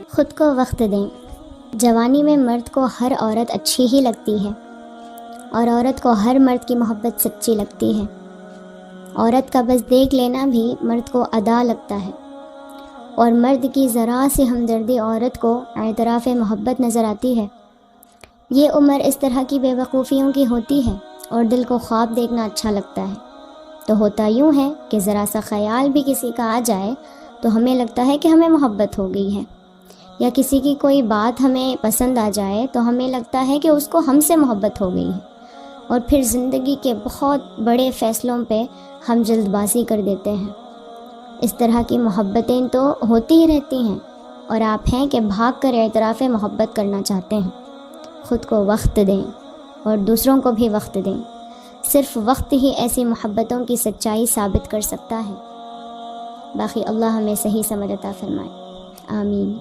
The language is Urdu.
خود کو وقت دیں۔ جوانی میں مرد کو ہر عورت اچھی ہی لگتی ہے، اور عورت کو ہر مرد کی محبت سچی لگتی ہے۔ عورت کا بس دیکھ لینا بھی مرد کو ادا لگتا ہے، اور مرد کی ذرا سی ہمدردی عورت کو اعتراف محبت نظر آتی ہے۔ یہ عمر اس طرح کی بے وقوفیوں کی ہوتی ہے، اور دل کو خواب دیکھنا اچھا لگتا ہے۔ تو ہوتا یوں ہے کہ ذرا سا خیال بھی کسی کا آ جائے تو ہمیں لگتا ہے کہ ہمیں محبت ہو گئی ہے، یا کسی کی کوئی بات ہمیں پسند آ جائے تو ہمیں لگتا ہے کہ اس کو ہم سے محبت ہو گئی ہے، اور پھر زندگی کے بہت بڑے فیصلوں پہ ہم جلد بازی کر دیتے ہیں۔ اس طرح کی محبتیں تو ہوتی ہی رہتی ہیں، اور آپ ہیں کہ بھاگ کر اعتراف محبت کرنا چاہتے ہیں۔ خود کو وقت دیں اور دوسروں کو بھی وقت دیں۔ صرف وقت ہی ایسی محبتوں کی سچائی ثابت کر سکتا ہے۔ باقی اللہ ہمیں صحیح سمجھ عطا فرمائے، آمین۔